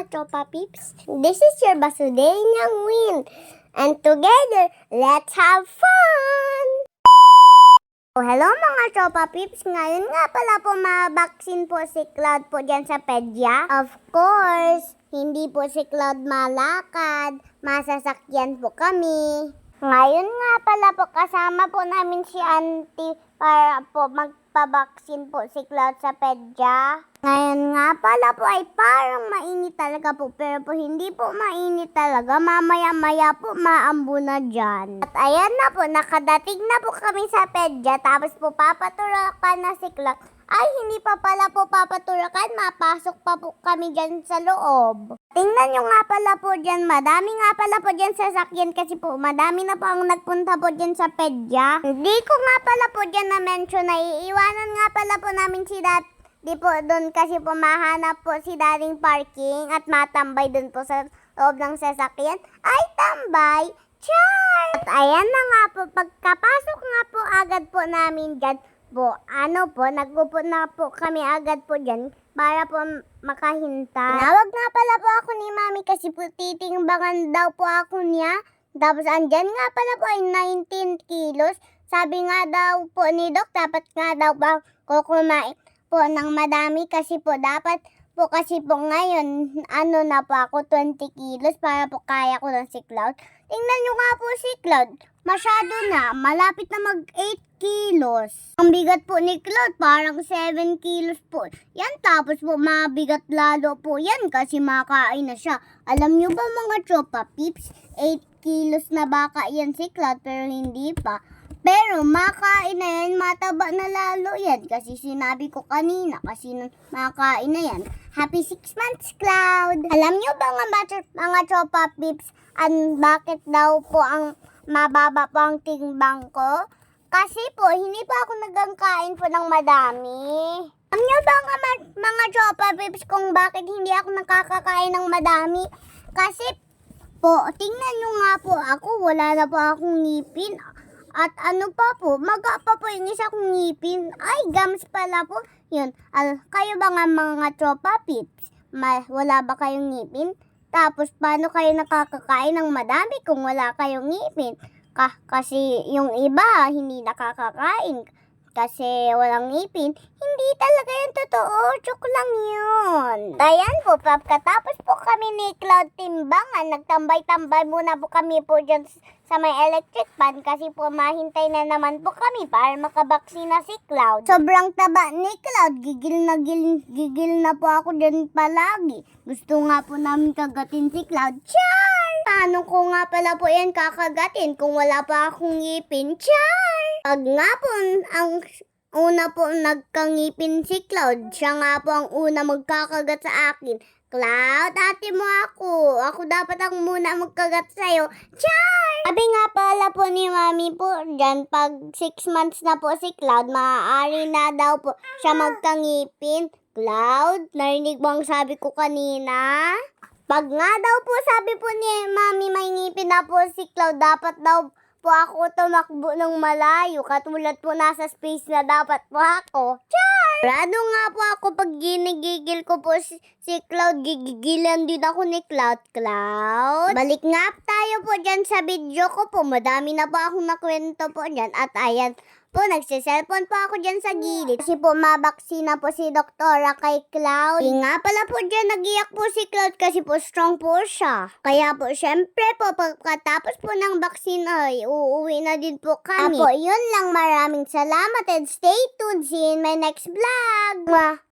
Tropa Peeps. This is your Basudenyang Win. And together, let's have fun! Oh, hello mga Tropa Peeps. Ngayon nga pala po mabaksin po si Cloud po dyan sa pedya. Of course, hindi po si Cloud malakad. Masasakyan po kami. Ngayon nga pala po kasama po namin si Auntie para po magpabaksin po si Cloud sa pedya. Ngayon nga pala po ay parang mainit talaga po, pero po hindi po mainit talaga. Mamaya-maya po maambo na dyan. At ayan na po, nakadating na po kami sa pedya, tapos po papaturakan na si Cloud. Ay, hindi pa pala po papaturakan, mapasok pa po kami dyan sa loob. Tingnan nyo nga pala po dyan, madami nga pala po dyan sasakyan kasi po madami na po ang nagpunta po dyan sa pedya. Hindi ko nga pala po dyan na-mention na iiwanan nga pala po namin si Di po doon kasi po mahanap po si dating parking at matambay doon po sa loob ng sasakyan. Ay, tambay! Char! At ayan na nga po, pagkapasok nga po agad po namin dyan po, nagpupo na po kami agad po dyan para po makahintay. Tinawag nga pala po ako ni Mami kasi po titingbangan daw po ako niya. Tapos andyan nga pala po ay 19 kilos. Sabi nga daw po ni Doc, dapat nga daw po ako kumain po ng madami kasi po dapat po kasi po ngayon na po ako 20 kilos para po kaya ko ng si Cloud. Tingnan nyo nga po si Cloud, masyado na, malapit na mag 8 kilos. Ang bigat po ni Cloud, parang 7 kilos po. Yan, tapos po mabigat lalo po yan kasi makain na siya. Alam nyo ba mga Tropa Peeps, 8 kilos na baka yan si Cloud pero hindi pa. Pero makain na yan, mataba na lalo yan. Kasi sinabi ko kanina, kasi makain na yan. Happy 6 months, Cloud! Alam nyo ba mga Tropa Peeps, bakit daw po ang mababa po ang timbang ko? Kasi po, hindi pa ako nagkakain po ng madami. Alam nyo ba mga Tropa Peeps kung bakit hindi ako nakakakain ng madami? Kasi po, tingnan nyo nga po ako, wala na po akong ngipin. At pa po, maga pa po yung isa kong ngipin. Ay, gums pala po. Yun, kayo ba nga mga Tropa Peeps? Wala ba kayong ngipin? Tapos, paano kayo nakakakain ng madami kung wala kayong ngipin? Kasi yung iba, hindi nakakakain. Kasi walang ngipin. Hindi talaga yung totoo. Joke lang yun. Ayan po, pagkatapos po kami ni Cloud timbangan, nagtambay-tambay muna po kami po dyan sa may electric fan kasi po mahintay na naman po kami para makabaksin na si Cloud. Sobrang taba ni Cloud. Gigil na po ako dyan palagi. Gusto nga po namin kagatin si Cloud. Char! Paano ko nga pala po yan kakagatin kung wala pa akong ngipin? Char! Pag nga po ang una po nagkangipin si Cloud, siya nga po ang una magkakagat sa akin. Cloud, ate mo ako. Ako dapat ang muna magkagat sa'yo. Char! Sabi nga pala po ni Mami po dyan, pag 6 months na po si Cloud, maaari na daw po siya magkangipin. Cloud, narinig mo ang sabi ko kanina? Pag nga daw po sabi po ni Mami may ngipin na po si Cloud, dapat daw po ako tumakbo ng malayo. Katulad po nasa space na dapat po ako. Char! Rado nga po ako pag ginigigil ko po si Cloud. Gigigilan din ako ni Cloud. Cloud? Balik nga tayo po dyan sa video ko po. Madami na po akong nakwento po dyan. At ayan po, nagsiselfon po ako dyan sa gilid. Kasi po mabaksina po si Doktora kay Cloud. Hindi nga pala po dyan nagiyak po si Cloud kasi po strong po siya. Kaya po syempre po pagkatapos po ng baksin ay uuwi na din po kami. Apo, yun lang, maraming salamat and stay tuned. See you in my next vlog.